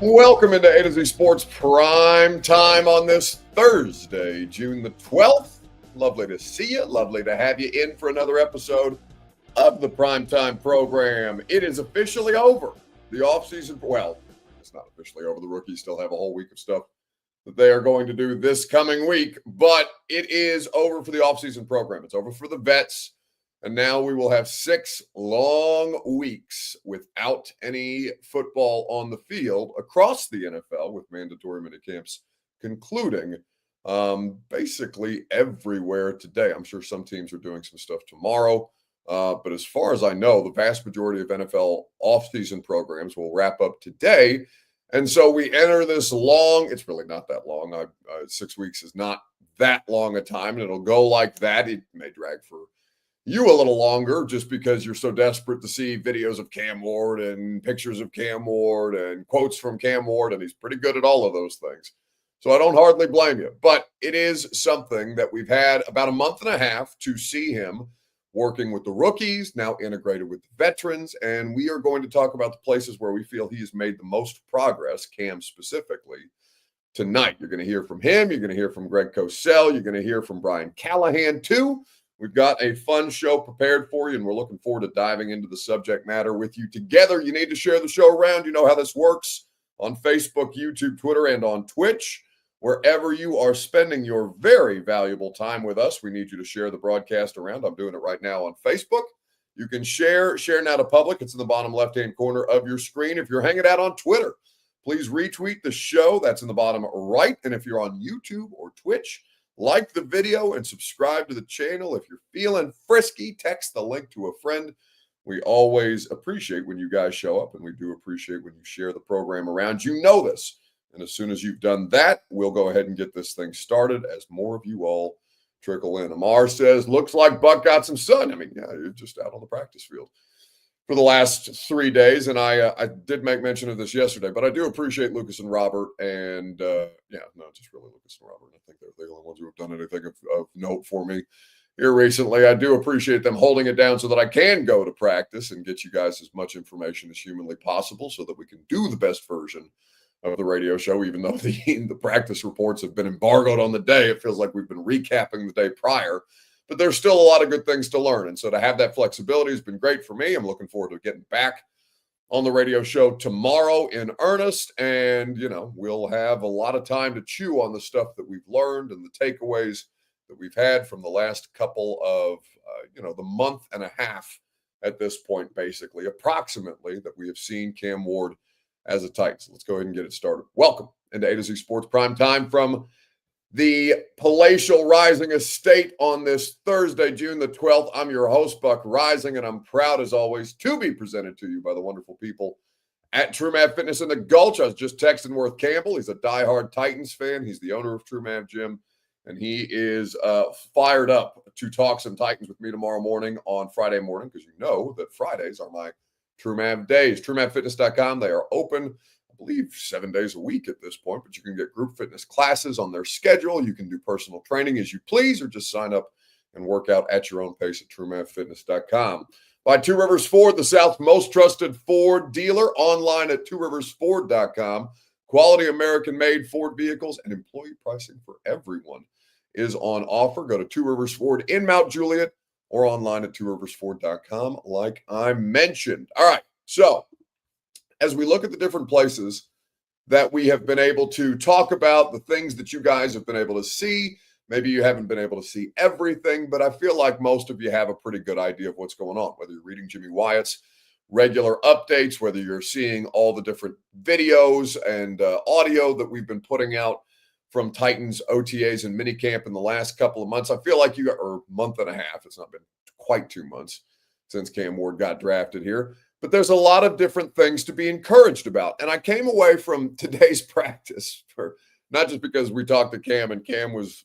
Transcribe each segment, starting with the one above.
Welcome into A to Z Sports Prime Time on this Thursday, June the 12th. Lovely to see you. Lovely to have you in for another episode of the Prime Time program. It is officially over. The offseason, well, it's not officially over. The rookies still have a whole week of stuff that they are going to do this coming week, but it is over for the offseason program. It's over for the vets. And now we will have 6 long weeks without any football on the field across the NFL, with mandatory minicamps concluding basically everywhere today. I'm sure some teams are doing some stuff tomorrow. But as far as I know, the vast majority of NFL offseason programs will wrap up today. And so we enter this long, it's really not that long. 6 weeks is not that long a time, and it'll go like that. It may drag for you a little longer just because you're so desperate to see videos of Cam Ward and pictures of Cam Ward and quotes from Cam Ward, and he's pretty good at all of those things. So I don't hardly blame you, but it is something that we've had about a month and a half to see him working with the rookies, now integrated with the veterans, and we are going to talk about the places where we feel he has made the most progress, Cam specifically, tonight. You're going to hear from him. You're going to hear from Greg Cosell. You're going to hear from Brian Callahan, too. We've got a fun show prepared for you, and we're looking forward to diving into the subject matter with you together. You need to share the show around. You know how this works on Facebook, YouTube, Twitter, and on Twitch. Wherever you are spending your very valuable time with us, we need you to share the broadcast around. I'm doing it right now on Facebook. You can share now to public. It's in the bottom left-hand corner of your screen. If you're hanging out on Twitter, please retweet the show. That's in the bottom right. And if you're on YouTube or Twitch, like the video and subscribe to the channel. If you're feeling frisky, text the link to a friend. We always appreciate when you guys show up, and we do appreciate when you share the program around. You know this. And as soon as you've done that, we'll go ahead and get this thing started as more of you all trickle in. Amar says, looks like Buck got some sun. I mean, yeah, you're just out on the practice field for the last 3 days, and I did make mention of this yesterday, but I do appreciate Lucas and Robert, and just really Lucas and Robert. I think they're the only ones who have done anything of note for me here recently. I do appreciate them holding it down so that I can go to practice and get you guys as much information as humanly possible so that we can do the best version of the radio show, even though the practice reports have been embargoed on the day. It feels like we've been recapping the day prior. But there's still a lot of good things to learn. And so to have that flexibility has been great for me. I'm looking forward to getting back on the radio show tomorrow in earnest. And, we'll have a lot of time to chew on the stuff that we've learned and the takeaways that we've had from the last couple of, the month and a half at this point, basically, approximately, that we have seen Cam Ward as a Titan. So let's go ahead and get it started. Welcome into A to Z Sports Prime Time from the palatial Rising Estate on this Thursday, June the 12th. I'm your host, Buck Rising, and I'm proud, as always, to be presented to you by the wonderful people at TrueMav Fitness in the Gulch. I was just texting Worth Campbell. He's a diehard Titans fan. He's the owner of TrueMav Gym, and he is fired up to talk some Titans with me tomorrow morning on Friday morning, because you know that Fridays are my TrueMav days. TrueMavFitness.com. They are open, I believe, 7 days a week at this point, but you can get group fitness classes on their schedule. You can do personal training as you please, or just sign up and work out at your own pace at TrueMavFitness.com. By Two Rivers Ford, the South's most trusted Ford dealer, online at TwoRiversFord.com. Quality American-made Ford vehicles and employee pricing for everyone is on offer. Go to Two Rivers Ford in Mount Juliet or online at TwoRiversFord.com, like I mentioned. All right, so as we look at the different places that we have been able to talk about, the things that you guys have been able to see, maybe you haven't been able to see everything, but I feel like most of you have a pretty good idea of what's going on, whether you're reading Jimmy Wyatt's regular updates, whether you're seeing all the different videos and audio that we've been putting out from Titans OTAs and minicamp in the last couple of months. I feel like or month and a half. It's not been quite 2 months since Cam Ward got drafted here. But there's a lot of different things to be encouraged about. And I came away from today's practice, not just because we talked to Cam and Cam's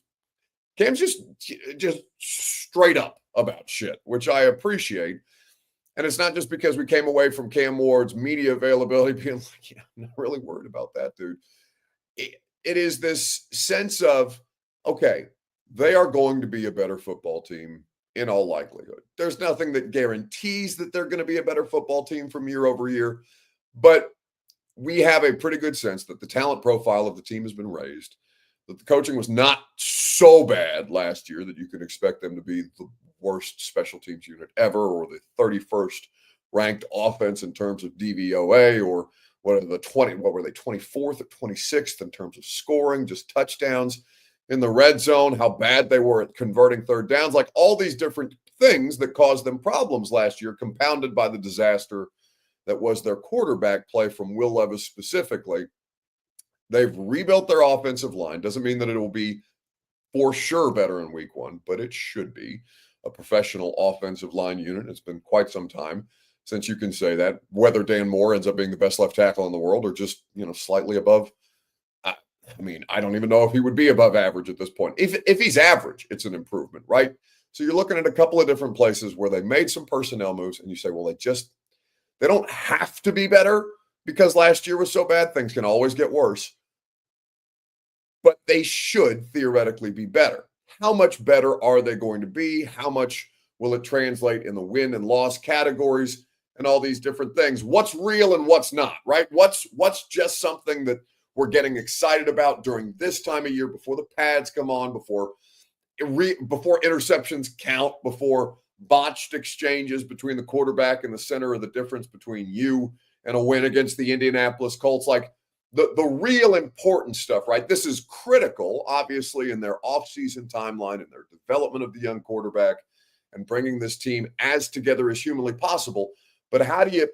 just straight up about shit, which I appreciate. And it's not just because we came away from Cam Ward's media availability being like, I'm not really worried about that, dude. It is this sense of, okay, they are going to be a better football team in all likelihood. There's nothing that guarantees that they're going to be a better football team from year over year, but we have a pretty good sense that the talent profile of the team has been raised, that the coaching was not so bad last year that you can expect them to be the worst special teams unit ever or the 31st ranked offense in terms of DVOA or what were they 24th or 26th in terms of scoring, just touchdowns in the red zone, how bad they were at converting third downs, like all these different things that caused them problems last year, compounded by the disaster that was their quarterback play from Will Levis specifically. They've rebuilt their offensive line. Doesn't mean that it will be for sure better in week one, but it should be a professional offensive line unit. It's been quite some time since you can say that. Whether Dan Moore ends up being the best left tackle in the world or just, slightly above. I don't even know if he would be above average at this point. If he's average, it's an improvement, right? So you're looking at a couple of different places where they made some personnel moves and you say, well, they don't have to be better because last year was so bad. Things can always get worse. But they should theoretically be better. How much better are they going to be? How much will it translate in the win and loss categories and all these different things? What's real and what's not, right? What's just something that we're getting excited about during this time of year before the pads come on, before interceptions count, before botched exchanges between the quarterback and the center are the difference between you and a win against the Indianapolis Colts. Like the real important stuff, right? This is critical, obviously, in their offseason timeline and their development of the young quarterback and bringing this team as together as humanly possible. But how do you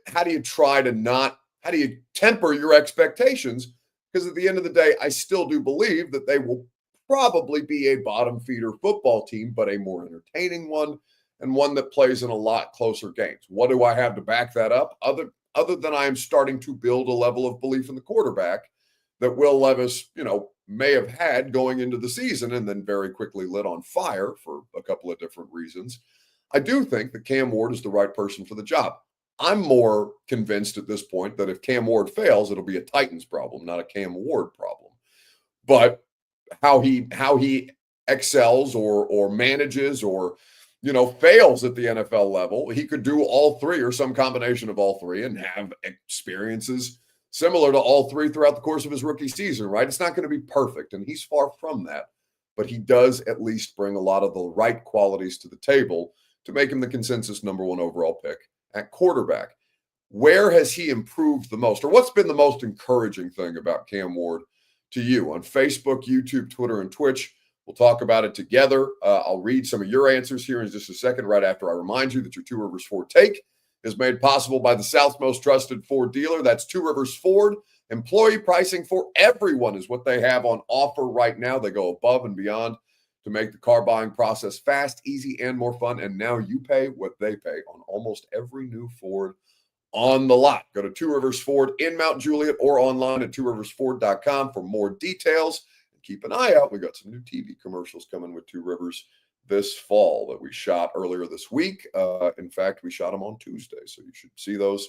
temper your expectations? Because at the end of the day, I still do believe that they will probably be a bottom feeder football team, but a more entertaining one and one that plays in a lot closer games. What do I have to back that up? Other than I am starting to build a level of belief in the quarterback that Will Levis, may have had going into the season and then very quickly lit on fire for a couple of different reasons. I do think that Cam Ward is the right person for the job. I'm more convinced at this point that if Cam Ward fails, it'll be a Titans problem, not a Cam Ward problem. But how he excels or manages or fails at the NFL level, he could do all three or some combination of all three and have experiences similar to all three throughout the course of his rookie season, right? It's not going to be perfect, and he's far from that, but he does at least bring a lot of the right qualities to the table to make him the consensus number one overall pick at quarterback. Where has he improved the most, or what's been the most encouraging thing about Cam Ward to you on Facebook, YouTube, Twitter, and Twitch? We'll talk about it together. I'll read some of your answers here in just a second, right after I remind you that your Two Rivers Ford take is made possible by the South's most trusted Ford dealer. That's Two Rivers Ford. Employee pricing for everyone is what they have on offer right now. They go above and beyond to make the car buying process fast, easy, and more fun. And now you pay what they pay on almost every new Ford on the lot. Go to Two Rivers Ford in Mount Juliet or online at tworiversford.com for more details. Keep an eye out. We got some new TV commercials coming with Two Rivers this fall that we shot earlier this week. In fact, we shot them on Tuesday, so you should see those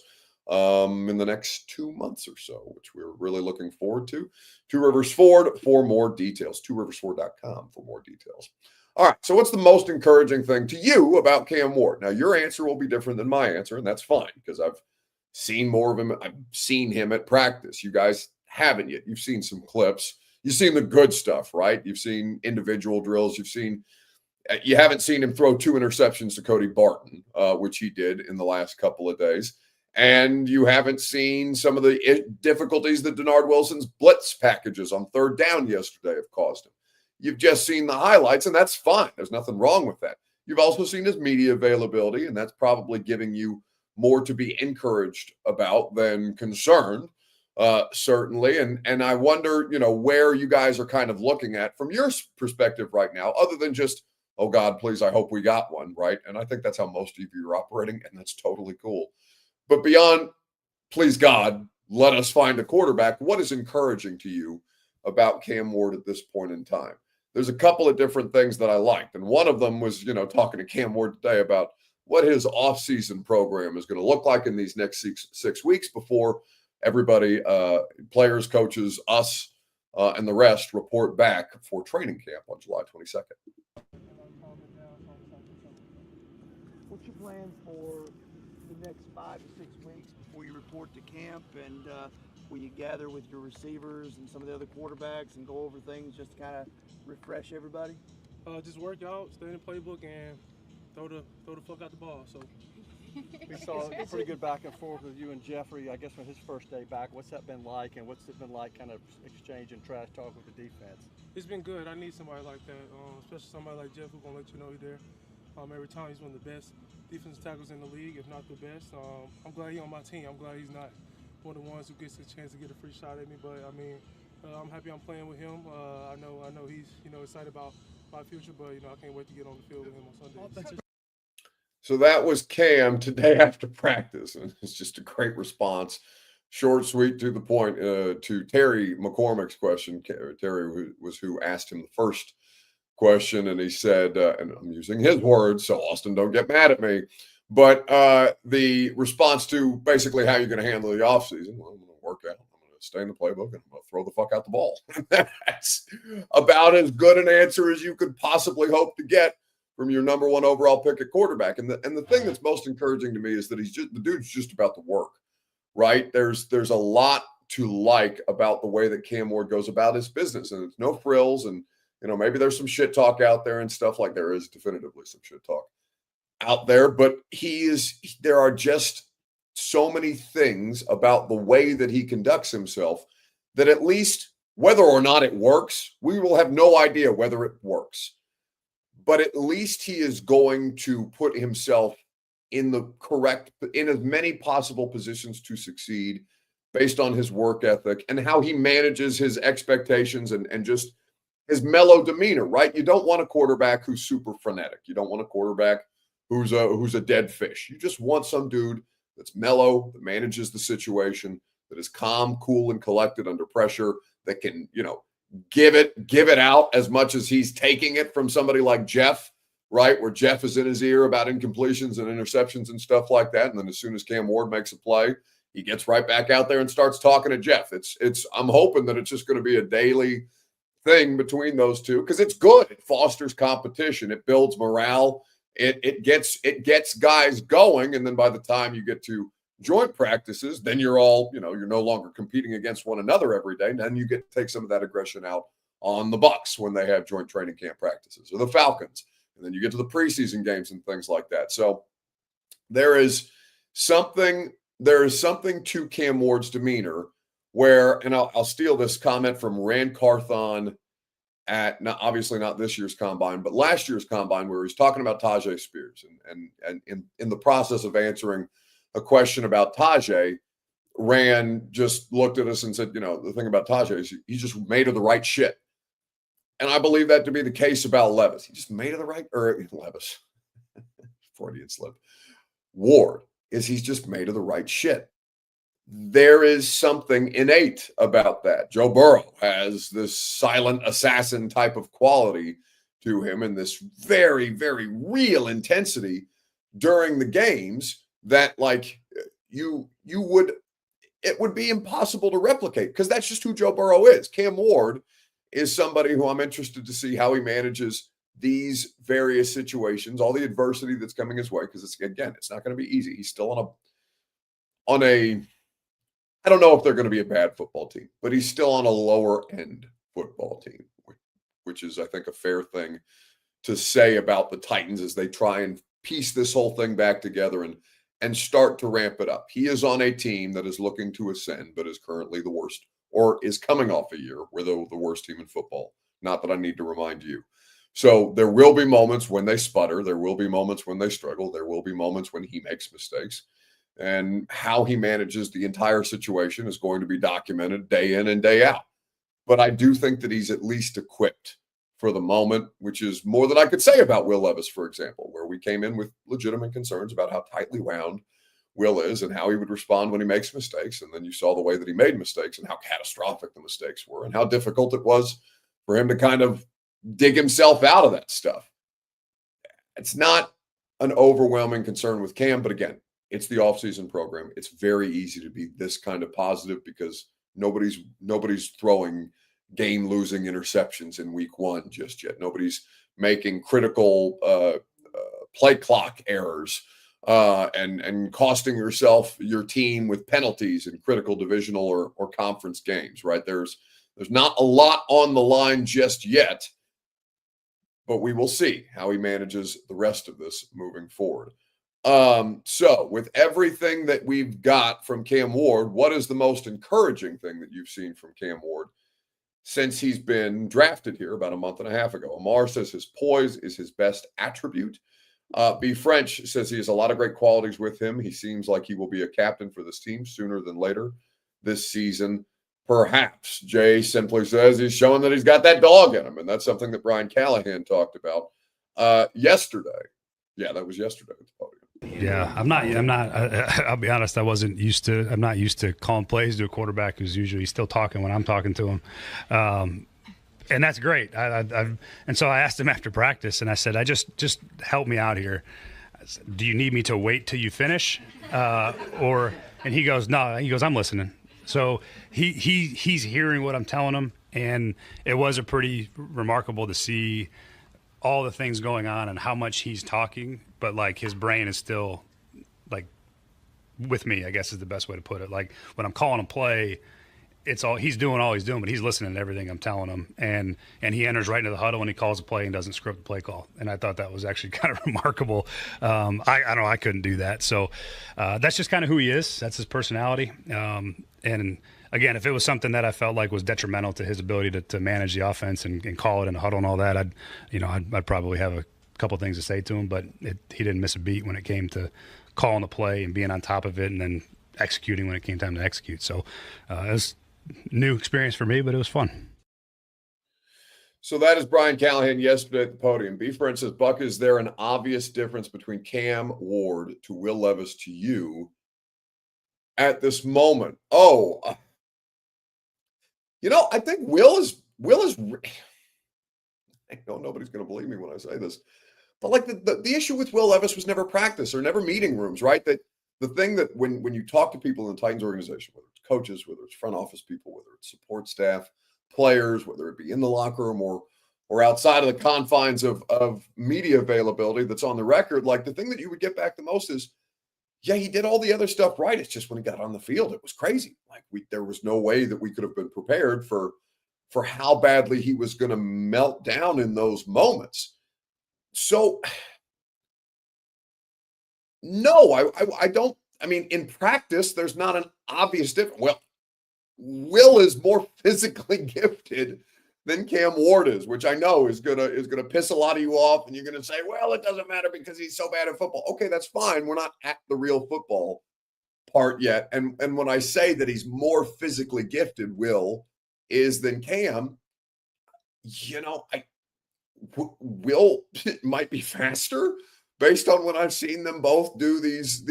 in the next 2 months or so, which we're really looking forward to. Two Rivers Ford for more details. tworiversford.com for more details. All right, so what's the most encouraging thing to you about Cam Ward? Now, your answer will be different than my answer, and that's fine because I've seen more of him. I've seen him at practice. You guys haven't yet. You've seen some clips. You've seen the good stuff, right? You've seen individual drills. You haven't seen him throw 2 interceptions to Cody Barton, which he did in the last couple of days. And you haven't seen some of the difficulties that Denard Wilson's blitz packages on third down yesterday have caused him. You've just seen the highlights, and that's fine. There's nothing wrong with that. You've also seen his media availability, and that's probably giving you more to be encouraged about than concerned. Certainly. And I wonder, where you guys are kind of looking at from your perspective right now, other than just, oh God, please, I hope we got one, right? And I think that's how most of you are operating, and that's totally cool. But beyond, please God, let us find a quarterback, what is encouraging to you about Cam Ward at this point in time? There's a couple of different things that I liked. And one of them was, talking to Cam Ward today about what his offseason program is going to look like in these next six weeks before everybody, players, coaches, us, and the rest report back for training camp on July 22nd. What's your plan for the next 5 to 6 weeks before you report to camp? And Will you gather with your receivers and some of the other quarterbacks and go over things just to kind of refresh everybody? Just work out, stay in the playbook, and throw the fuck out the ball. So We saw a pretty good back and forth with you and Jeffrey, I guess, on his first day back. What's that been like, and what's it been like kind of exchanging trash talk with the defense? it's been good. I need somebody like that, especially somebody like Jeff who's gonna let you know he's there. Every time he's one of the best defensive tackles in the league, if not the best. I'm glad he's on my team. I'm glad he's not one of the ones who gets a chance to get a free shot at me. But I mean, I'm happy I'm playing with him. I know he's excited about my future, but I can't wait to get on the field with him on Sunday. So that was Cam today after practice, and it's just a great response. Short, sweet, to the point. To Terry McCormick's question, Terry was who asked him the first question, and he said, and I'm using his words, so Austin, don't get mad at me, but the response to basically how you're going to handle the offseason, well, I'm going to work out, I'm going to stay in the playbook, and I'm going to throw the fuck out the ball. That's about as good an answer as you could possibly hope to get from your number one overall pick at quarterback. And the thing that's most encouraging to me is that the dude's just about to work, right? There's a lot to like about the way that Cam Ward goes about his business, and it's no frills, and maybe there's some shit talk out there and stuff, like there is definitively some shit talk out there, but there are just so many things about the way that he conducts himself that, at least whether or not it works, we will have no idea whether it works. But at least he is going to put himself in as many possible positions to succeed based on his work ethic and how he manages his expectations and just his mellow demeanor, right? You don't want a quarterback who's super frenetic. You don't want a quarterback who's a dead fish. You just want some dude that's mellow, that manages the situation, that is calm, cool, and collected under pressure, that can, give it out as much as he's taking it from somebody like Jeff, right? Where Jeff is in his ear about incompletions and interceptions and stuff like that. And then as soon as Cam Ward makes a play, he gets right back out there and starts talking to Jeff. I'm hoping that it's just going to be a daily thing between those two, because it's good. It fosters competition. It builds morale. It gets guys going. And then by the time you get to joint practices, then you're all, you're no longer competing against one another every day. And then you get to take some of that aggression out on the Bucks when they have joint training camp practices, or the Falcons. And then you get to the preseason games and things like that. So there is something to Cam Ward's demeanor where, and I'll steal this comment from Rand Carthon at, obviously not this year's combine, but last year's combine, where he's talking about Tajay Spears, and in the process of answering a question about Tajay, Rand just looked at us and said, the thing about Tajay is he's just made of the right shit. And I believe that to be the case about Levis. He just made of the right, or Levis, Freudian slip. Ward he's just made of the right shit. There is something innate about that. Joe Burrow has this silent assassin type of quality to him, and this very, very real intensity during the games that, like, it would be impossible to replicate, because that's just who Joe Burrow is. Cam Ward is somebody who I'm interested to see how he manages these various situations, all the adversity that's coming his way, because it's not going to be easy. He's still on a I don't know if they're going to be a bad football team, but he's still on a lower end football team, which is, I think, a fair thing to say about the Titans as they try and piece this whole thing back together and start to ramp it up. He is on a team that is looking to ascend, but is currently the worst, or is coming off a year where they're the worst team in football. Not that I need to remind you. So there will be moments when they sputter. There will be moments when they struggle. There will be moments when he makes mistakes. And how he manages the entire situation is going to be documented day in and day out. But I do think that he's at least equipped for the moment, which is more than I could say about Will Levis, for example, where we came in with legitimate concerns about how tightly wound Will is and how he would respond when he makes mistakes. And then you saw the way that he made mistakes and how catastrophic the mistakes were and how difficult it was for him to kind of dig himself out of that stuff. It's not an overwhelming concern with Cam, but again, it's the offseason program. It's very easy to be this kind of positive because nobody's throwing game-losing interceptions in week one just yet. Nobody's making critical play clock errors and costing yourself your team with penalties in critical divisional or conference games, right? There's not a lot on the line just yet, but we will see how he manages the rest of this moving forward. So with everything that we've got from Cam Ward, what is the most encouraging thing that you've seen from Cam Ward since he's been drafted here about a month and a half ago? Amar says his poise is his best attribute. B. French says he has a lot of great qualities with him. He seems like he will be a captain for this team sooner than later this season. Perhaps. Jay simply says he's showing that he's got that dog in him, and that's something that Brian Callahan talked about yesterday. Yeah, that was yesterday at the podium. Yeah, I'll be honest, I'm not used to calling plays to a quarterback who's usually still talking when I'm talking to him. And that's great. And so I asked him after practice, and I said, just help me out here. I said, do you need me to wait till you finish? And he goes, no, I'm listening. So he's hearing what I'm telling him. And it was a pretty remarkable to see all the things going on and how much he's talking, but like his brain is still like with me, I guess is the best way to put it. Like when I'm calling a play, he's doing all he's doing, but he's listening to everything I'm telling him. And he enters right into the huddle when he calls a play and doesn't script the play call. And I thought that was actually kind of remarkable. I don't know, I couldn't do that. So that's just kind of who he is. That's his personality. And again, if it was something that I felt like was detrimental to his ability to manage the offense and call it in a huddle and all that, I'd probably have a couple things to say to him, but he didn't miss a beat when it came to calling the play and being on top of it and then executing when it came time to execute. So it was a new experience for me, but it was fun. So that is Brian Callahan yesterday at the podium. B. Friend says, Buck, is there an obvious difference between Cam Ward to Will Levis to you at this moment? I think Will is. I know nobody's going to believe me when I say this, but like the issue with Will Levis was never practice or never meeting rooms, right? That the thing that when you talk to people in the Titans organization, whether it's coaches, whether it's front office people, whether it's support staff, players, whether it be in the locker room or outside of the confines of media availability that's on the record, like the thing that you would get back the most is, yeah, he did all the other stuff right. It's just when he got on the field, it was crazy. Like there was no way that we could have been prepared for how badly he was going to melt down in those moments. So, no, I don't. I mean, in practice, there's not an obvious difference. Well, Will is more physically gifted than Cam Ward is, which I know is gonna piss a lot of you off, and you're gonna say, well, it doesn't matter because he's so bad at football. Okay, that's fine. We're not at the real football part yet. And when I say that he's more physically gifted, Will is than Cam, Will might be faster based on when I've seen them both do these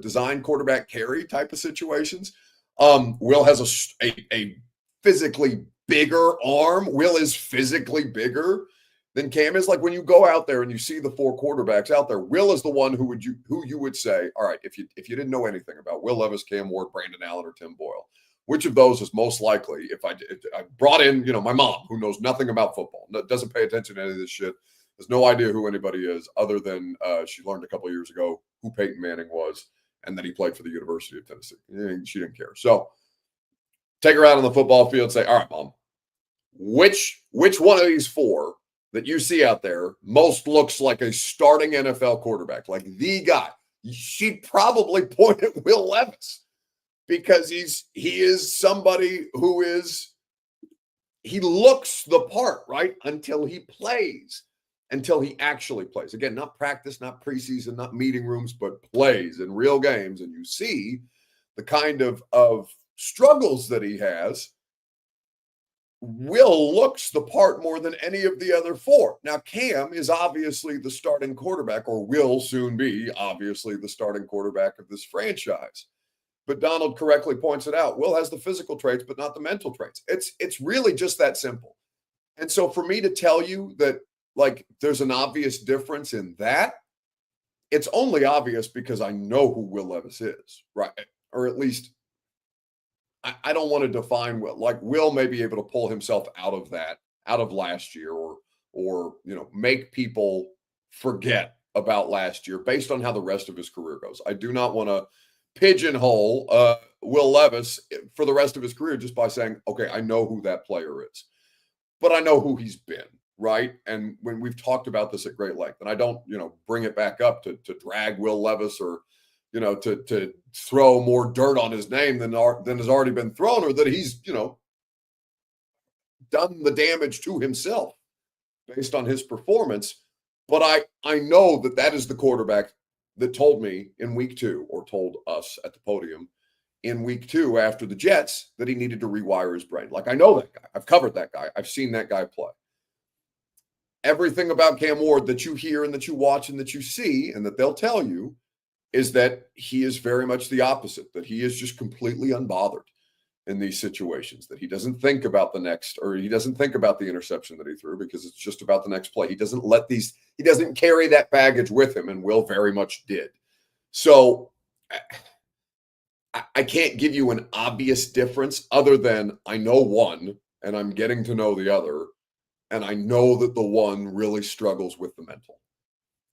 design quarterback carry type of situations. Will has a physically bigger arm. Will is physically bigger than Cam is. Like when you go out there and you see the four quarterbacks out there, Will is the one who you would say, all right, if you didn't know anything about Will Levis, Cam Ward, Brandon Allen, or Tim Boyle, which of those is most likely? If I brought in, my mom, who knows nothing about football, doesn't pay attention to any of this shit, has no idea who anybody is, other than she learned a couple of years ago who Peyton Manning was, and that he played for the University of Tennessee. She didn't care. So take her out on the football field and say, all right, Mom, which one of these four that you see out there most looks like a starting NFL quarterback, like the guy? She'd probably point at Will Levis, because he is somebody he looks the part, right? Until he actually plays. Again, not practice, not preseason, not meeting rooms, but plays in real games. And you see the kind of struggles that he has. Will looks the part more than any of the other four. Now, Cam is obviously the starting quarterback, or will soon be obviously the starting quarterback of this franchise. But Donald correctly points it out. Will has the physical traits, but not the mental traits. It's really just that simple. And so for me to tell you that, like, there's an obvious difference in that, it's only obvious because I know who Will Levis is, right? Or at least I don't want to define Will. Like, Will may be able to pull himself out of last year, or make people forget about last year based on how the rest of his career goes. I do not want to pigeonhole Will Levis for the rest of his career just by saying, okay, I know who that player is, but I know who he's been, right? And when we've talked about this at great length, and I don't, bring it back up to drag Will Levis or, to throw more dirt on his name than has already been thrown, or that he's, done the damage to himself based on his performance. But I know that is the quarterback that told me in week 2, or told us at the podium in week 2 after the Jets, that he needed to rewire his brain. Like, I know that guy. I've covered that guy. I've seen that guy play. Everything about Cam Ward that you hear and that you watch and that you see and that they'll tell you is that he is very much the opposite, that he is just completely unbothered in these situations, that he doesn't think about the next, or he doesn't think about the interception that he threw because it's just about the next play. He doesn't carry that baggage with him, and Will very much did. So I can't give you an obvious difference other than I know one and I'm getting to know the other. And I know that the one really struggles with the mental.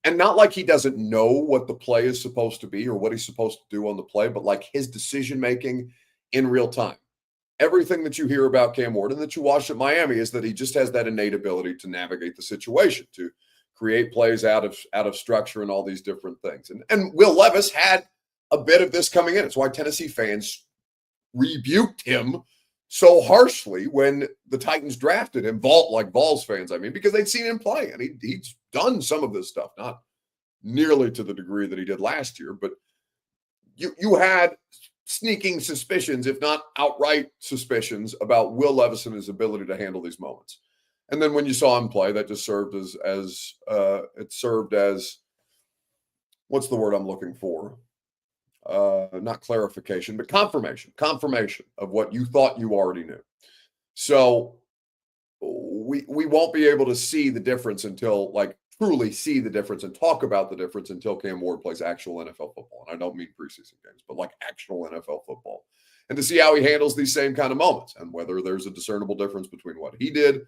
And not like he doesn't know what the play is supposed to be or what he's supposed to do on the play, but like his decision-making in real time. Everything that you hear about Cam Ward and that you watched at Miami is that he just has that innate ability to navigate the situation, to create plays out of structure and all these different things. And Will Levis had a bit of this coming in. It's why Tennessee fans rebuked him so harshly when the Titans drafted him, Vols fans, because they'd seen him play, and he's done some of this stuff, not nearly to the degree that he did last year, but you had sneaking suspicions, if not outright suspicions, about Will Levis and his ability to handle these moments. And then when you saw him play, that just served as what's the word I'm looking for? Not clarification, but confirmation of what you thought you already knew. So we won't be able to see the difference until, truly see the difference and talk about the difference until Cam Ward plays actual NFL football. And I don't mean preseason games, but actual NFL football. And to see how he handles these same kind of moments and whether there's a discernible difference between what he did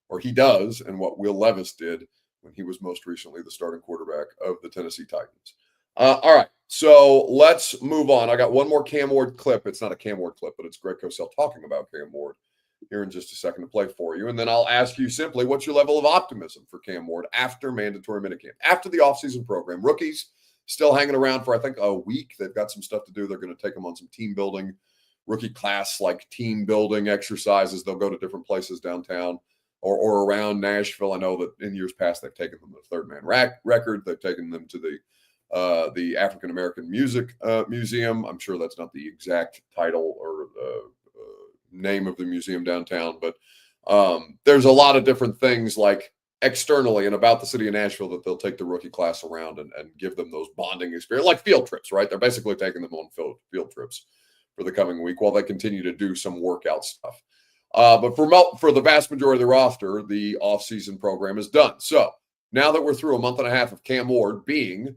or he does and what Will Levis did when he was most recently the starting quarterback of the Tennessee Titans. All right, so let's move on. I got one more Cam Ward clip. It's not a Cam Ward clip, but it's Greg Cosell talking about Cam Ward here in just a second to play for you. And then I'll ask you simply, what's your level of optimism for Cam Ward after mandatory minicamp, after the offseason program? Rookies still hanging around for, I think, a week. They've got some stuff to do. They're going to take them on some team building, rookie class, team building exercises. They'll go to different places downtown or around Nashville. I know that in years past, they've taken them to the Third Man Record. They've taken them to the African American Music Museum. I'm sure that's not the exact title or name of the museum downtown, but there's a lot of different things externally and about the city of Nashville that they'll take the rookie class around and give them those bonding experience, like field trips, right? They're basically taking them on field trips for the coming week while they continue to do some workout stuff. But for the vast majority of the roster, the offseason program is done. So now that we're through a month and a half of Cam Ward being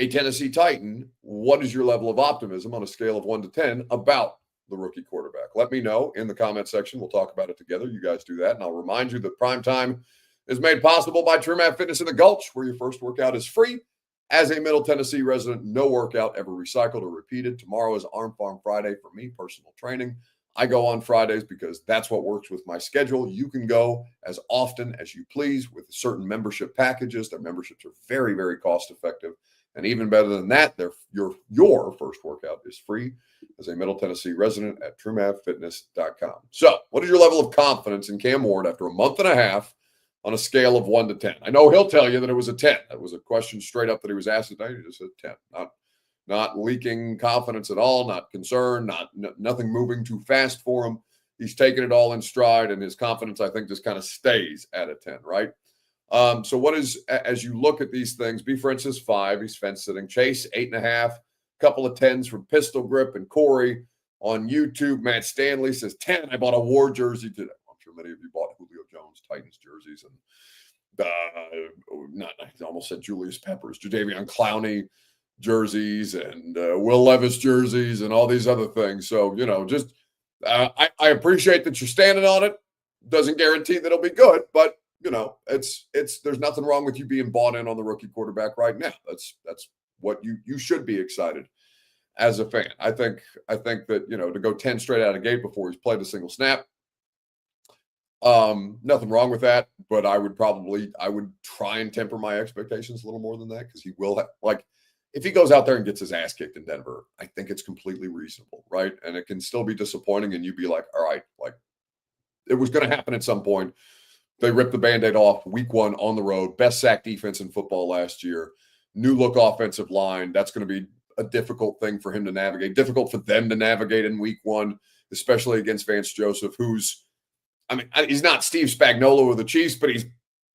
a Tennessee Titan, what is your level of optimism on a scale of 1 to 10 about the rookie quarterback? Let me know in the comment section. We'll talk about it together. You guys do that. And I'll remind you that Prime Time is made possible by TrueMap Fitness in the Gulch, where your first workout is free. As a Middle Tennessee resident, no workout ever recycled or repeated. Tomorrow is Arm Farm Friday for me, personal training. I go on Fridays because that's what works with my schedule. You can go as often as you please with certain membership packages. Their memberships are very, very cost effective. And even better than that, your first workout is free as a Middle Tennessee resident at TrueMapFitness.com. So what is your level of confidence in Cam Ward after a month and a half on a scale of 1 to 10? I know he'll tell you that it was a 10. That was a question straight up that he was asked today. He just said 10. Not leaking confidence at all, not concern, nothing moving too fast for him. He's taken it all in stride, and his confidence, I think, just kind of stays at a 10, right? So what is, as you look at these things, B. Francis 5, he's fence sitting. Chase 8.5, couple of 10s from Pistol Grip and Corey on YouTube. Matt Stanley says 10. I bought a Ward jersey today. I'm sure many of you bought Julio Jones Titans jerseys and I almost said Julius Peppers, Jadeveon Clowney jerseys and Will Levis jerseys and all these other things. So, I appreciate that you're standing on it. Doesn't guarantee that it'll be good, but it's there's nothing wrong with you being bought in on the rookie quarterback right now. That's what you should be excited as a fan. I think that, to go 10 straight out of the gate before he's played a single snap, nothing wrong with that, but I would try and temper my expectations a little more than that, because he will have, if he goes out there and gets his ass kicked in Denver, I think it's completely reasonable, right? And it can still be disappointing, and you'd be like, all right, it was going to happen at some point. They ripped the Band-Aid off week 1 on the road, best sack defense in football last year, new look offensive line. That's going to be a difficult thing for him to navigate, difficult for them to navigate in week 1, especially against Vance Joseph, he's not Steve Spagnuolo of the Chiefs, but he's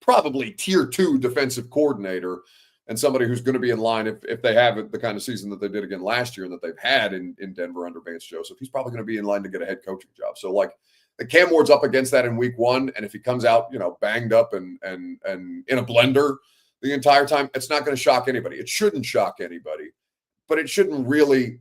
probably tier 2 defensive coordinator, and somebody who's going to be in line if they have the kind of season that they did again last year and that they've had in Denver under Vance Joseph. He's probably going to be in line to get a head coaching job. So the Cam Ward's up against that in week 1, and if he comes out, banged up and in a blender the entire time, it's not going to shock anybody. It shouldn't shock anybody, but it shouldn't really,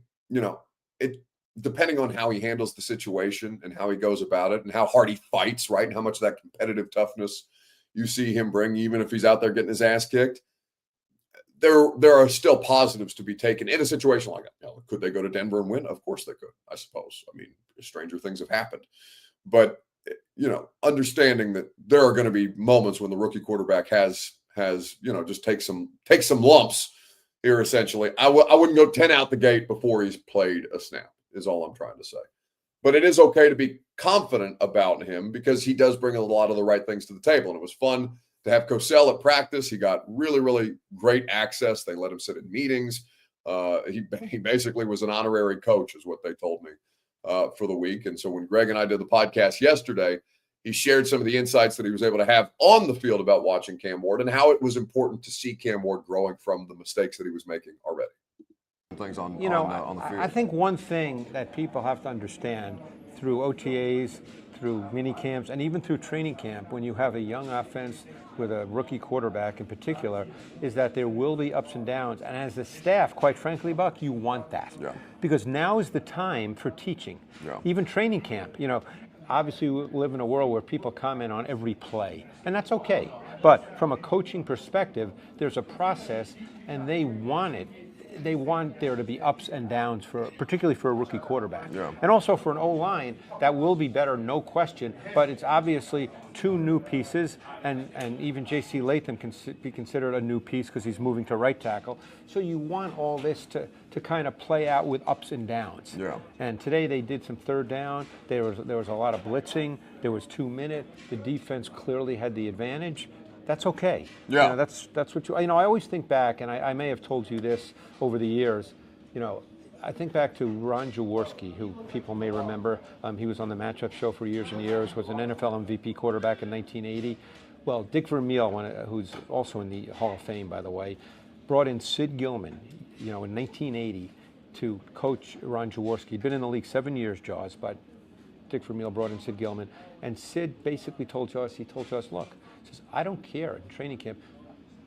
depending on how he handles the situation and how he goes about it and how hard he fights, right, and how much of that competitive toughness you see him bring, even if he's out there getting his ass kicked, there are still positives to be taken in a situation like that. Could they go to Denver and win? Of course they could, I suppose. Stranger things have happened. But, understanding that there are going to be moments when the rookie quarterback has just take some lumps here, essentially. I wouldn't go 10 out the gate before he's played a snap, is all I'm trying to say. But it is okay to be confident about him, because he does bring a lot of the right things to the table. And it was fun to have Cosell at practice. He got really, really great access. They let him sit in meetings. He basically was an honorary coach, is what they told me, for the week. And so when Greg and I did the podcast yesterday, he shared some of the insights that he was able to have on the field about watching Cam Ward and how it was important to see Cam Ward growing from the mistakes that he was making already. Things on the field. I think one thing that people have to understand through OTAs, through mini camps, and even through training camp, when you have a young offense with a rookie quarterback in particular, is that there will be ups and downs. And as a staff, quite frankly, Buck, you want that. Yeah. Because now is the time for teaching. Yeah. Even training camp, obviously we live in a world where people comment on every play, and that's okay. But from a coaching perspective, there's a process, and they want it. They want there to be ups and downs, particularly for a rookie quarterback. Yeah. And also for an O-line, that will be better, no question, but it's obviously 2 new pieces, and even J.C. Latham can be considered a new piece because he's moving to right tackle. So you want all this to kind of play out with ups and downs. Yeah. And today they did some third down. There was a lot of blitzing. There was 2 minute. The defense clearly had the advantage. That's okay. Yeah. That's what I always think back, and I may have told you this over the years. I think back to Ron Jaworski, who people may remember. He was on the Matchup Show for years and years, was an NFL MVP quarterback in 1980. Well, Dick Vermeil, who's also in the Hall of Fame, by the way, brought in Sid Gilman, in 1980 to coach Ron Jaworski. He'd been in the league 7 years, Jaws, but Dick Vermeil brought in Sid Gilman. And Sid basically told Jaws, look, he says, I don't care in training camp.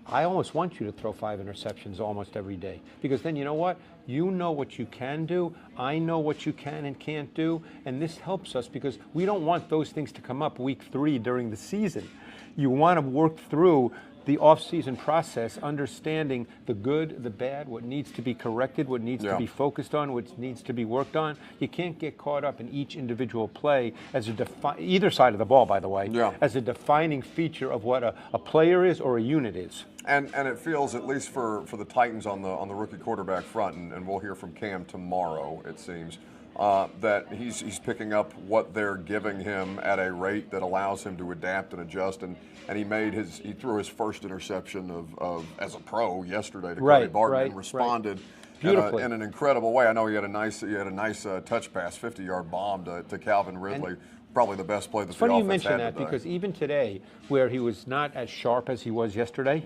I almost want you to throw 5 interceptions almost every day, because then you know what? You know what you can do. I know what you can and can't do. And this helps us because we don't want those things to come up week 3 during the season. You want to work through the off-season process, understanding the good, the bad, what needs to be corrected, what needs to be focused on, what needs to be worked on. You can't get caught up in each individual play as either side of the ball, by the way, as a defining feature of what a player is or a unit is. And it feels, at least for the Titans on the rookie quarterback front, and we'll hear from Cam tomorrow, it seems, that he's picking up what they're giving him at a rate that allows him to adapt and adjust, and he threw his first interception of as a pro yesterday to Cody Barton and responded in an incredible way. I know he had a nice touch pass, 50-yard bomb to Calvin Ridley. Probably the best play that the offense had today. Funny you mention that, because even today, where he was not as sharp as he was yesterday,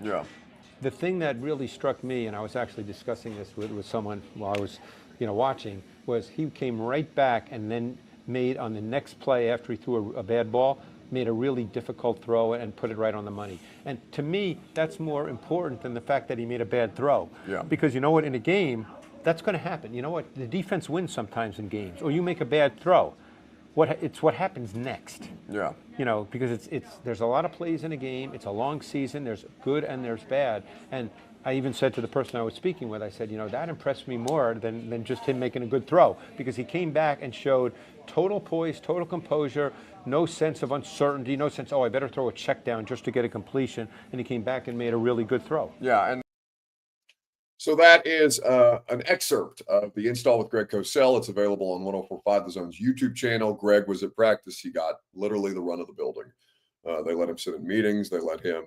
the thing that really struck me, and I was actually discussing this with someone while I was watching, was he came right back and then made, on the next play after he threw a bad ball, made a really difficult throw and put it right on the money. And to me, that's more important than the fact that he made a bad throw. Yeah. Because you know what, in a game, that's going to happen. You know what, the defense wins sometimes in games, or you make a bad throw. what happens next. Yeah. You know, because there's a lot of plays in a game. It's a long season. There's good and there's bad. And I even said to the person I was speaking with, I said, you know, that impressed me more than just him making a good throw, because he came back and showed total poise, total composure, no sense of uncertainty, no sense, oh, I better throw a check down just to get a completion. And he came back and made a really good throw. Yeah, and so that is an excerpt of the Install with Greg Cosell. It's available on 104.5 The Zone's YouTube channel. Greg was at practice. He got literally the run of the building. They let him sit in meetings. They let him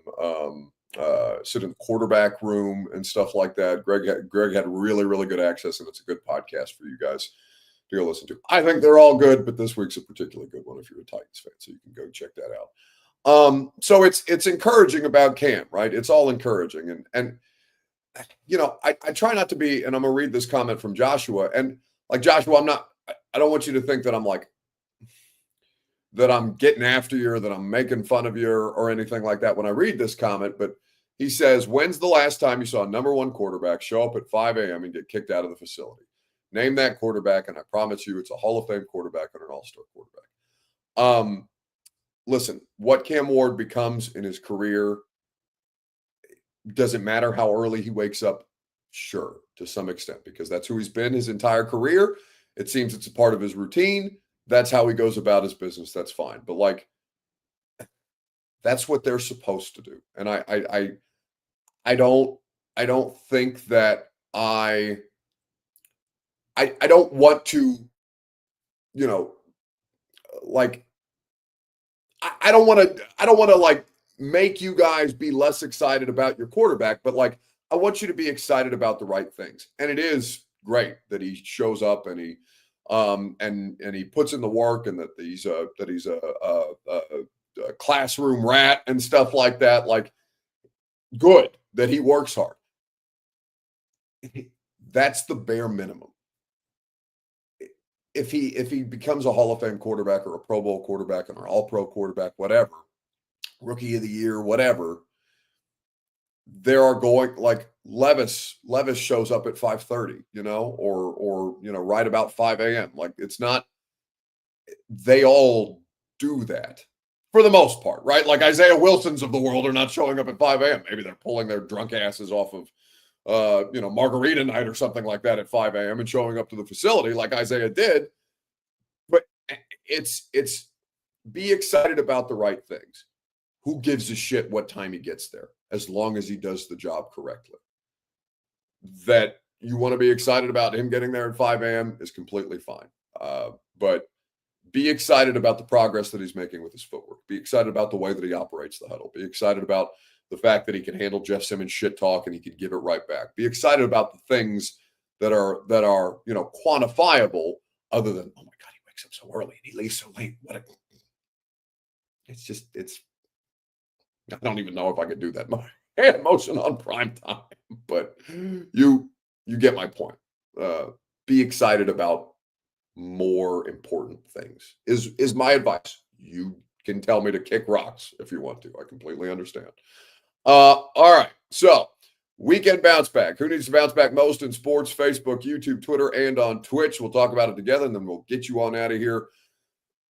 sit in the quarterback room and stuff like that. Greg had really, really good access, and it's a good podcast for you guys to go listen to. I think they're all good, but this week's a particularly good one if you're a Titans fan, so you can go check that out. So it's encouraging about Cam, right? It's all encouraging. And you know, I try not to be, and I'm going to read this comment from Joshua. And like, Joshua, I don't want you to think that I'm like, that I'm getting after you or that I'm making fun of you or anything like that when I read this comment. But he says, when's the last time you saw a number one quarterback show up at 5 a.m. and get kicked out of the facility? Name that quarterback, and I promise you it's a Hall of Fame quarterback and an all-star quarterback. Listen, what Cam Ward becomes in his career, does it matter how early he wakes up? Sure, to some extent, because that's who he's been his entire career. It seems it's a part of his routine. That's how he goes about his business. That's fine. But like, that's what they're supposed to do. And I don't think that I don't want to, you know, like, I don't want to like make you guys be less excited about your quarterback, but like, I want you to be excited about the right things. And it is great that he shows up and he and he puts in the work, and that he's a classroom rat and stuff like that. Like, good that he works hard. That's the bare minimum. If he becomes a Hall of Fame quarterback or a Pro Bowl quarterback or an All-Pro quarterback, whatever, Rookie of the Year, whatever, there are going, like, Levis shows up at 5:30, you know, or you know, right about 5 a.m. Like, it's not, they all do that for the most part, right? Like, Isaiah Wilsons of the world are not showing up at 5 a.m. Maybe they're pulling their drunk asses off of you know, margarita night or something like that at 5 a.m. and showing up to the facility like Isaiah did. But it's be excited about the right things. Who gives a shit what time he gets there, as long as he does the job correctly? That you want to be excited about him getting there at 5 a.m. is completely fine. But be excited about the progress that he's making with his footwork. Be excited about the way that he operates the huddle. Be excited about the fact that he can handle Jeff Simmons shit talk and he can give it right back. Be excited about the things that are, you know, quantifiable, other than, oh my God, he wakes up so early and he leaves so late. I don't even know if I could do that motion on prime time, but you get my point. Be excited about more important things is my advice. You can tell me to kick rocks if you want to. I completely understand. All right. So, weekend bounce back. Who needs to bounce back most in sports? Facebook, YouTube, Twitter, and on Twitch. We'll talk about it together, and then we'll get you on out of here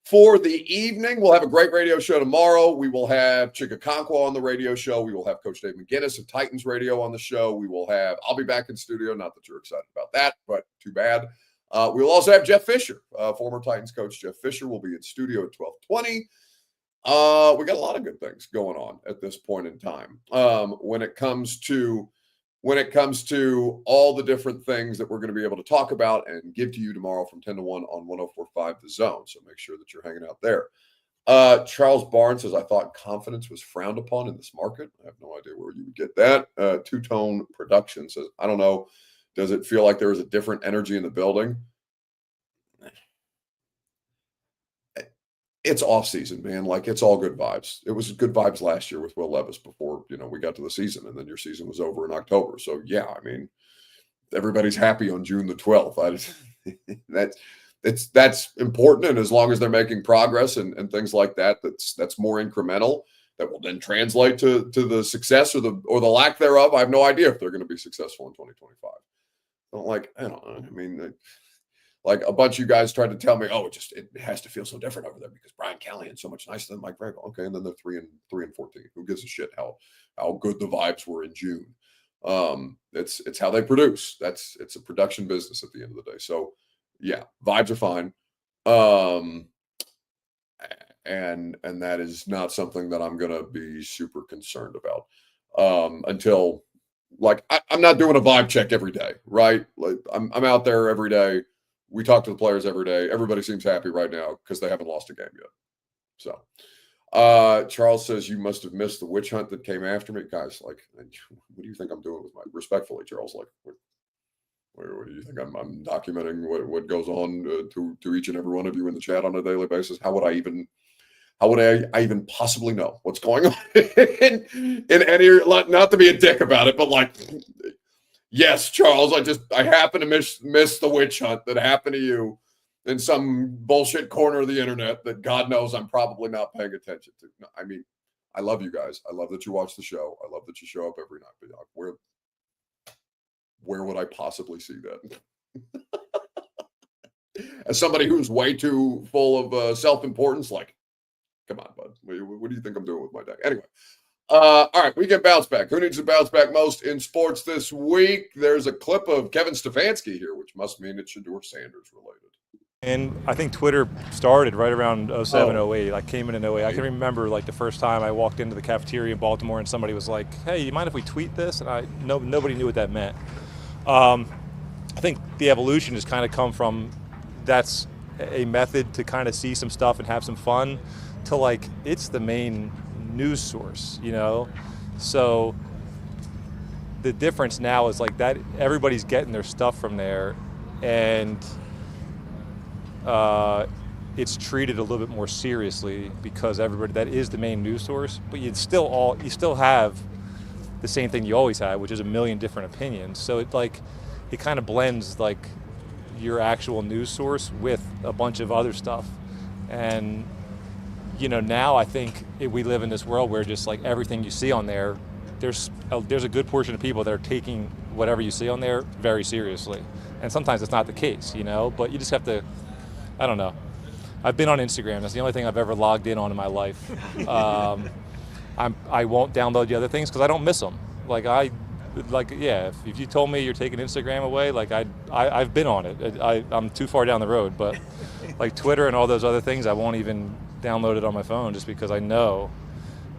for the evening. We'll have a great radio show tomorrow. We will have Chickaconquo on the radio show. We will have Coach Dave McGinnis of Titans Radio on the show. I'll be back in studio. Not that you're excited about that, but too bad. We'll also have Jeff Fisher, former Titans coach Jeff Fisher, will be in studio at 12:20. We got a lot of good things going on at this point in time. When it comes to all the different things that we're going to be able to talk about and give to you tomorrow from 10 to 1 on 104.5 The Zone. So make sure that you're hanging out there. Charles Barnes says, I thought confidence was frowned upon in this market. I have no idea where you would get that. Two-Tone Production says, I don't know. Does it feel like there is a different energy in the building? It's off-season, man. Like, it's all good vibes. It was good vibes last year with Will Levis before, you know, we got to the season, and then your season was over in October. So, yeah, I mean, everybody's happy on June the 12th. That's important, and as long as they're making progress and things like that, that's more incremental. That will then translate to the success or the lack thereof. I have no idea if they're going to be successful in 2025. I don't know. I mean, Like a bunch of you guys tried to tell me, oh, it has to feel so different over there because Brian Callahan's so much nicer than Mike Vrabel. Okay, and then they're 3-14. Who gives a shit how good the vibes were in June? It's how they produce. It's a production business at the end of the day. So yeah, vibes are fine. And that is not something that I'm gonna be super concerned about until, like, I'm not doing a vibe check every day, right? Like I'm out there every day. We talk to the players every day. Everybody seems happy right now because they haven't lost a game yet. So Charles says you must have missed the witch hunt that came after me. Guys, like, what do you think I'm doing with my, respectfully, Charles, like, what do you think I'm documenting what goes on to each and every one of you in the chat on a daily basis? How would I even possibly know what's going on in any, not to be a dick about it, but like, yes, Charles, I happen to miss the witch hunt that happened to you in some bullshit corner of the internet that God knows I'm probably not paying attention to. No, I mean, I love you guys. I love that you watch the show. I love that you show up every night. But where would I possibly see that? As somebody who's way too full of self-importance, like, come on, bud. What do you think I'm doing with my day? Anyway. All right, we get bounce back. Who needs to bounce back most in sports this week? There's a clip of Kevin Stefanski here, which must mean it's Shedeur Sanders related. And I think Twitter started right around 07, 08. I came in 08. I can remember like the first time I walked into the cafeteria in Baltimore and somebody was like, hey, you mind if we tweet this? And nobody knew what that meant. I think the evolution has kind of come from that's a method to kind of see some stuff and have some fun to like it's the main news source, you know? So the difference now is like that everybody's getting their stuff from there and it's treated a little bit more seriously because everybody, that is the main news source, but you still have the same thing you always had, which is a million different opinions. So it kind of blends like your actual news source with a bunch of other stuff. And you know, now I think we live in this world where just like everything you see on there, there's a good portion of people that are taking whatever you see on there very seriously. And sometimes it's not the case, you know, but you just have to, I don't know. I've been on Instagram. That's the only thing I've ever logged in on in my life. I won't download the other things because I don't miss them. If you told me you're taking Instagram away, like I've been on it. I'm too far down the road, but like Twitter and all those other things, I won't even download it on my phone just because I know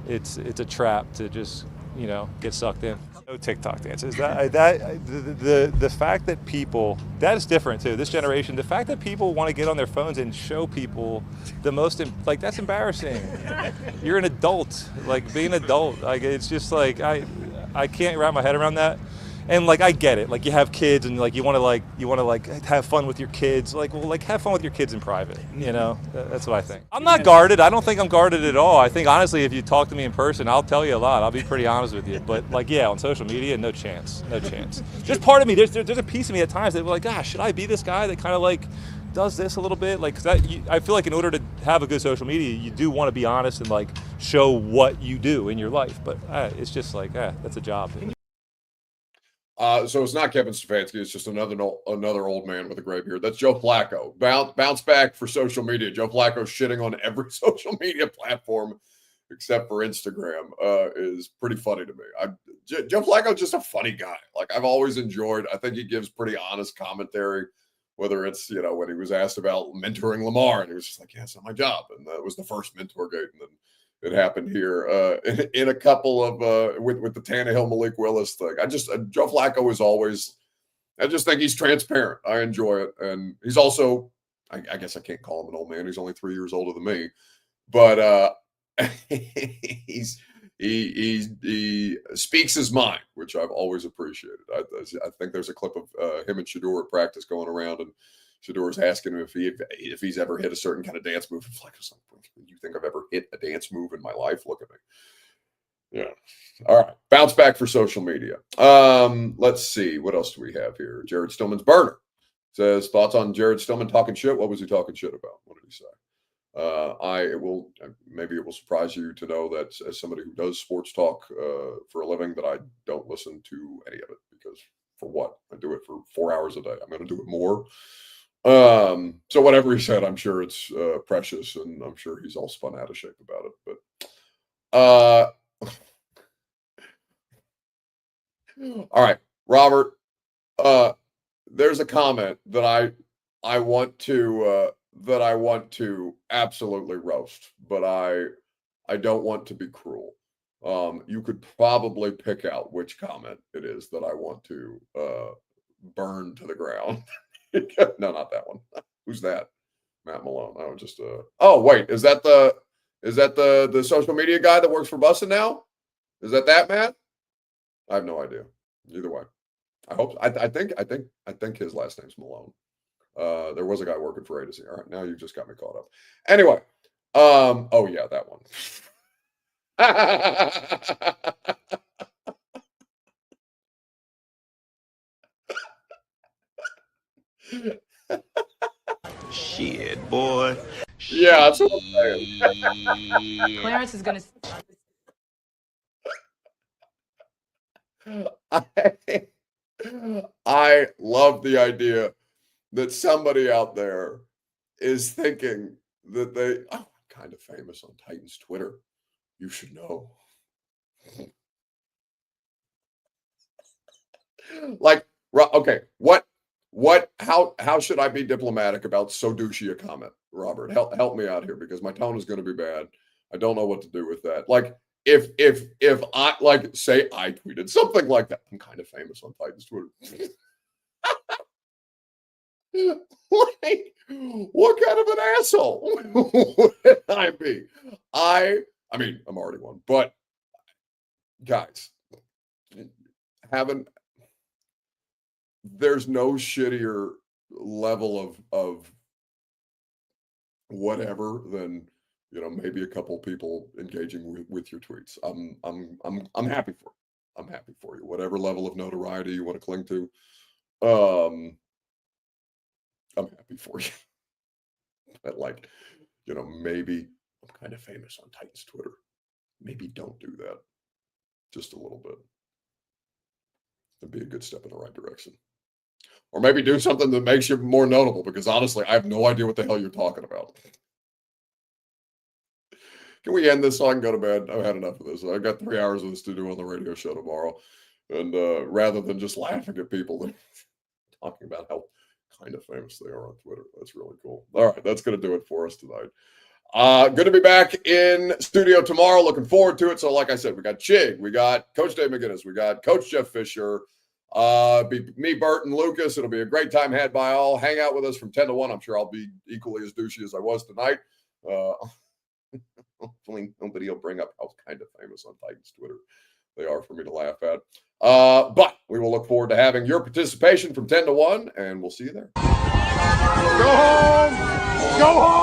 it's a trap to just, you know, get sucked in. No TikTok dances. The fact that people, that is different too. This generation, the fact that people want to get on their phones and show people the most, like that's embarrassing. You're an adult, like be an adult. Like it's just like I can't wrap my head around that. And like I get it, like you have kids and like you want to have fun with your kids. Like, well, like have fun with your kids in private, you know. That's what I think. I'm not guarded. I don't think I'm guarded at all. I think honestly, if you talk to me in person, I'll tell you a lot. I'll be pretty honest with you. But like, yeah, on social media, no chance. Just part of me. There's a piece of me at times that like, gosh, should I be this guy that kind of like does this a little bit? Like, I feel like in order to have a good social media, you do want to be honest and like show what you do in your life. But it's just like, that's a job. So it's not Kevin Stefanski. It's just another old man with a gray beard. That's Joe Flacco. Bounce back for social media. Joe Flacco shitting on every social media platform except for Instagram is pretty funny to me. Joe Flacco's just a funny guy. Like I've always enjoyed. I think he gives pretty honest commentary. Whether it's, you know, when he was asked about mentoring Lamar and he was just like, yeah, it's not my job. And that was the first mentor gate. And then it happened here in a couple of with the Tannehill Malik Willis thing. Joe Flacco is always. I just think he's transparent. I enjoy it, and he's also. I guess I can't call him an old man. He's only 3 years older than me, but he speaks his mind, which I've always appreciated. I think there's a clip of him and Shedeur at practice going around, and Shedeur's asking him if he's ever hit a certain kind of dance move. And Flacco's like, you think I've ever hit a dance move in my life? Look at me. Yeah. All right. Bounce back for social media. Let's see. What else do we have here? Jared Stillman's burner says, thoughts on Jared Stillman talking shit? What was he talking shit about? What did he say? Maybe it will surprise you to know that as somebody who does sports talk for a living, that I don't listen to any of it because for what? I do it for 4 hours a day. I'm going to do it more So whatever he said, I'm sure it's precious, and I'm sure he's all spun out of shape about it. But all right, Robert. There's a comment that I want to absolutely roast, but I don't want to be cruel. You could probably pick out which comment it is that I want to burn to the ground. No, not that one. Who's that? Matt Malone. Oh, just oh wait, is that the social media guy that works for Bussin' now? Is that Matt? I have no idea. Either way. I hope I think his last name's Malone. There was a guy working for A to Z. All right, now you just got me caught up. Anyway, oh yeah, that one. Shit, boy. Yeah, that's what I'm saying. Clarence is gonna. I love the idea that somebody out there is thinking that I'm kind of famous on Titans Twitter. You should know. Like, okay, how should I be diplomatic about so douchey a comment, Robert? Help me out here, because my tone is going to be bad. I don't know what to do with that. Like, if I, like, say I tweeted something like that, I'm kind of famous on Titans Twitter. Like, what kind of an asshole would I be? I mean, I'm already one, but guys, there's no shittier level of whatever than, you know, maybe a couple people engaging with your tweets. I'm happy for you. I'm happy for you. Whatever level of notoriety you want to cling to, I'm happy for you. But, like, you know, maybe I'm kind of famous on Titans Twitter. Maybe don't do that. Just a little bit. It'd be a good step in the right direction. Or maybe do something that makes you more notable, because honestly, I have no idea what the hell you're talking about. Can we end this so I can go to bed? I've had enough of this. I've got 3 hours of this to do on the radio show tomorrow. And rather than just laughing at people that talking about how kind of famous they are on Twitter. That's really cool. All right, that's going to do it for us tonight. Good to be back in studio tomorrow. Looking forward to it. So, like I said, we got Chig, we got Coach Dave McGinnis, we got Coach Jeff Fisher, me, Bert, and Lucas. It'll be a great time had by all. Hang out with us from 10 to 1. I'm sure I'll be equally as douchey as I was tonight. Hopefully nobody will bring up how kind of famous on Titans Twitter they are for me to laugh at. But we will look forward to having your participation from 10 to 1, and we'll see you there. Go home! Go home!